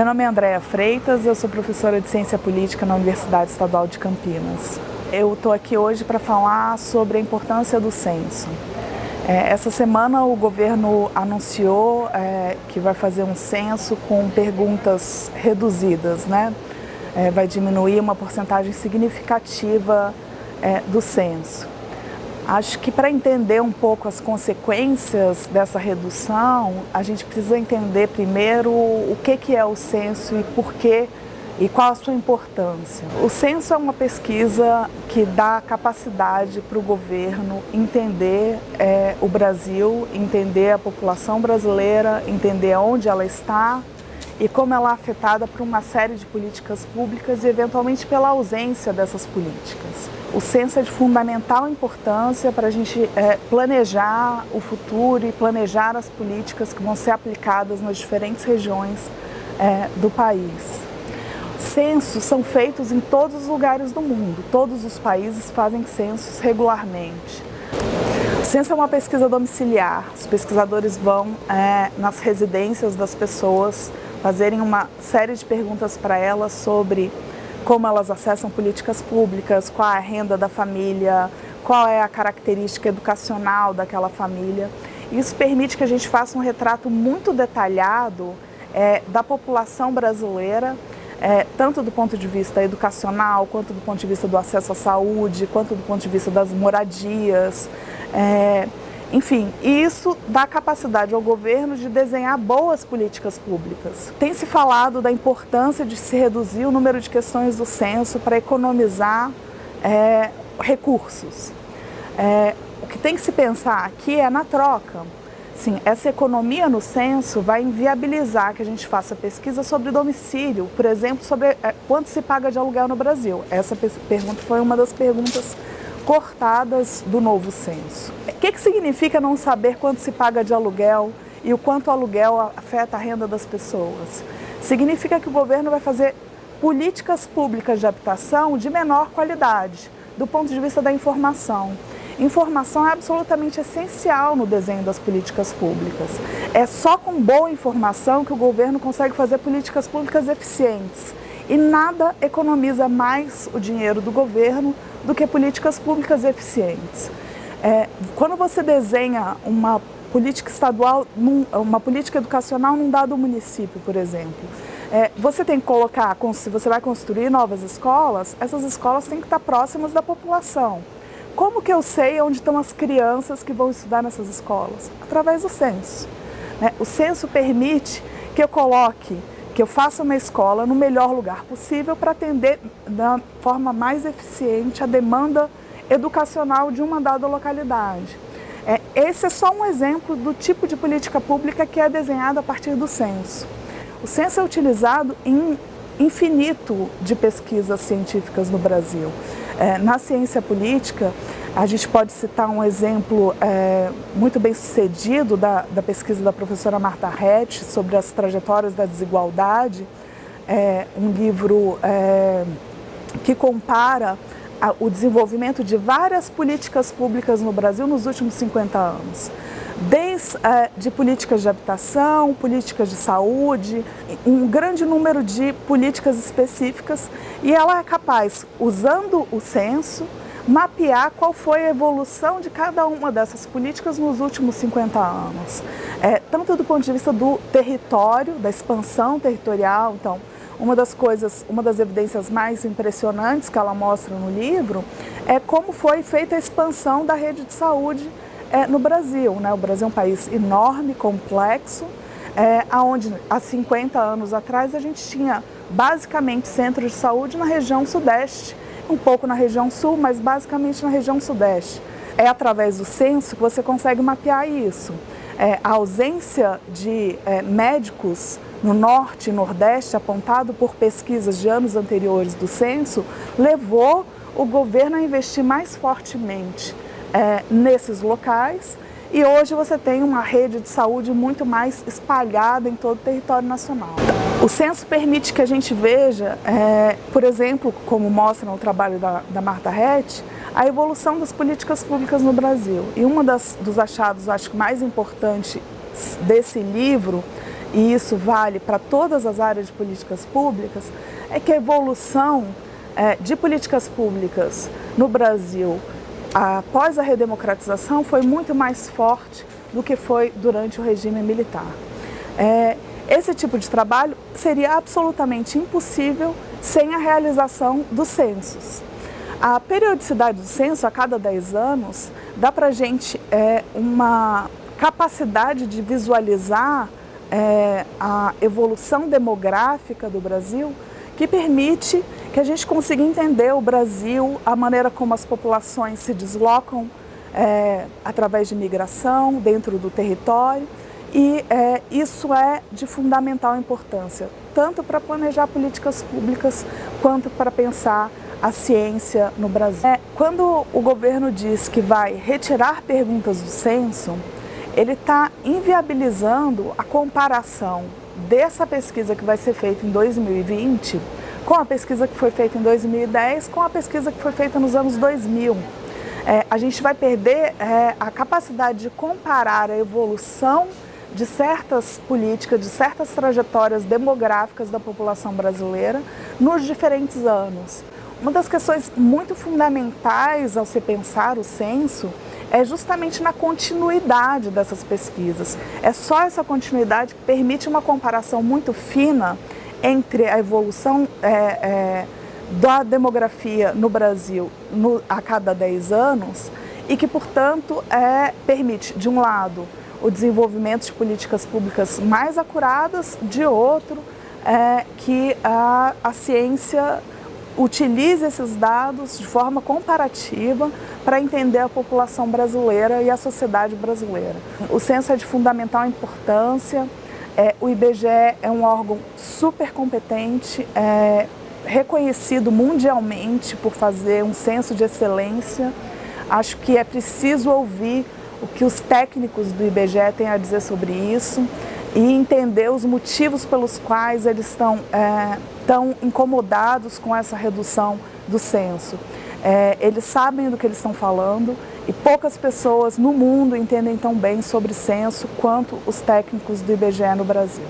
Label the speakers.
Speaker 1: Meu nome é Andréa Freitas, eu sou professora de Ciência Política na Universidade Estadual de Campinas. Eu estou aqui hoje para falar sobre a importância do censo. Essa semana o governo anunciou que vai fazer um censo com perguntas reduzidas, né? Vai diminuir uma porcentagem significativa do censo. Acho que para entender um pouco as consequências dessa redução, a gente precisa entender primeiro o que é o censo e por quê e qual a sua importância. O censo é uma pesquisa que dá capacidade para o governo entender o Brasil, entender a população brasileira, entender onde ela está e como ela é afetada por uma série de políticas públicas e, eventualmente, pela ausência dessas políticas. O censo é de fundamental importância para a gente planejar o futuro e planejar as políticas que vão ser aplicadas nas diferentes regiões do país. Censos são feitos em todos os lugares do mundo, todos os países fazem censos regularmente. O censo é uma pesquisa domiciliar, os pesquisadores vão nas residências das pessoas fazerem uma série de perguntas para elas sobre como elas acessam políticas públicas, qual é a renda da família, qual é a característica educacional daquela família. Isso permite que a gente faça um retrato muito detalhado da população brasileira, tanto do ponto de vista educacional, quanto do ponto de vista do acesso à saúde, quanto do ponto de vista das moradias. Enfim, isso dá capacidade ao governo de desenhar boas políticas públicas. Tem se falado da importância de se reduzir o número de questões do censo para economizar recursos. O que tem que se pensar aqui é na troca. Sim, essa economia no censo vai inviabilizar que a gente faça pesquisa sobre domicílio, por exemplo, sobre quanto se paga de aluguel no Brasil. Essa pergunta foi uma das perguntas cortadas do novo censo. O que significa não saber quanto se paga de aluguel e o quanto o aluguel afeta a renda das pessoas? Significa que o governo vai fazer políticas públicas de habitação de menor qualidade, do ponto de vista da informação. Informação é absolutamente essencial no desenho das políticas públicas. É só com boa informação que o governo consegue fazer políticas públicas eficientes. E nada economiza mais o dinheiro do governo do que políticas públicas eficientes. Quando você desenha uma política estadual, uma política educacional num dado município, por exemplo, você tem que colocar, se você vai construir novas escolas, essas escolas têm que estar próximas da população. Como que eu sei onde estão as crianças que vão estudar nessas escolas? Através do censo. O censo permite que eu faça uma escola no melhor lugar possível para atender da forma mais eficiente a demanda educacional de uma dada localidade. Esse é só um exemplo do tipo de política pública que é desenhada a partir do censo. O censo é utilizado em infinito de pesquisas científicas no Brasil. Na ciência política, a gente pode citar um exemplo muito bem sucedido da pesquisa da professora Marta Resch sobre as trajetórias da desigualdade, um livro que compara o desenvolvimento de várias políticas públicas no Brasil nos últimos 50 anos. Desde políticas de habitação, políticas de saúde, um grande número de políticas específicas, e ela é capaz, usando o censo, mapear qual foi a evolução de cada uma dessas políticas nos últimos 50 anos. Tanto do ponto de vista do território, da expansão territorial. Então, uma das evidências mais impressionantes que ela mostra no livro é como foi feita a expansão da rede de saúde no Brasil. O Brasil é um país enorme, complexo, onde há 50 anos atrás a gente tinha basicamente centros de saúde na região sudeste, um pouco na região sul, mas basicamente na região sudeste. É através do censo que você consegue mapear isso. A ausência de médicos no norte e nordeste, apontado por pesquisas de anos anteriores do censo, levou o governo a investir mais fortemente nesses locais, e hoje você tem uma rede de saúde muito mais espalhada em todo o território nacional. O censo permite que a gente veja, por exemplo, como mostra no trabalho da Marta Resch, a evolução das políticas públicas no Brasil. E dos achados, acho que mais importante desse livro e isso vale para todas as áreas de políticas públicas, é que a evolução de políticas públicas no Brasil após a redemocratização foi muito mais forte do que foi durante o regime militar. Esse tipo de trabalho seria absolutamente impossível sem a realização dos censos. A periodicidade do censo, a cada 10 anos, dá para a gente uma capacidade de visualizar a evolução demográfica do Brasil, que permite que a gente consiga entender o Brasil, a maneira como as populações se deslocam através de migração dentro do território, e isso é de fundamental importância, tanto para planejar políticas públicas quanto para pensar a ciência no Brasil. Quando o governo diz que vai retirar perguntas do censo, ele está inviabilizando a comparação dessa pesquisa que vai ser feita em 2020 com a pesquisa que foi feita em 2010, com a pesquisa que foi feita nos anos 2000. A gente vai perder a capacidade de comparar a evolução de certas políticas, de certas trajetórias demográficas da população brasileira nos diferentes anos. Uma das questões muito fundamentais ao se pensar o censo é justamente na continuidade dessas pesquisas. É só essa continuidade que permite uma comparação muito fina entre a evolução da demografia no Brasil a cada 10 anos e que, portanto, permite, de um lado, o desenvolvimento de políticas públicas mais acuradas, de outro, que a ciência utilize esses dados de forma comparativa para entender a população brasileira e a sociedade brasileira. O censo é de fundamental importância, o IBGE é um órgão super competente, reconhecido mundialmente por fazer um censo de excelência. Acho que é preciso ouvir o que os técnicos do IBGE têm a dizer sobre isso e entender os motivos pelos quais eles estão tão incomodados com essa redução do censo. Eles sabem do que eles estão falando e poucas pessoas no mundo entendem tão bem sobre censo quanto os técnicos do IBGE no Brasil.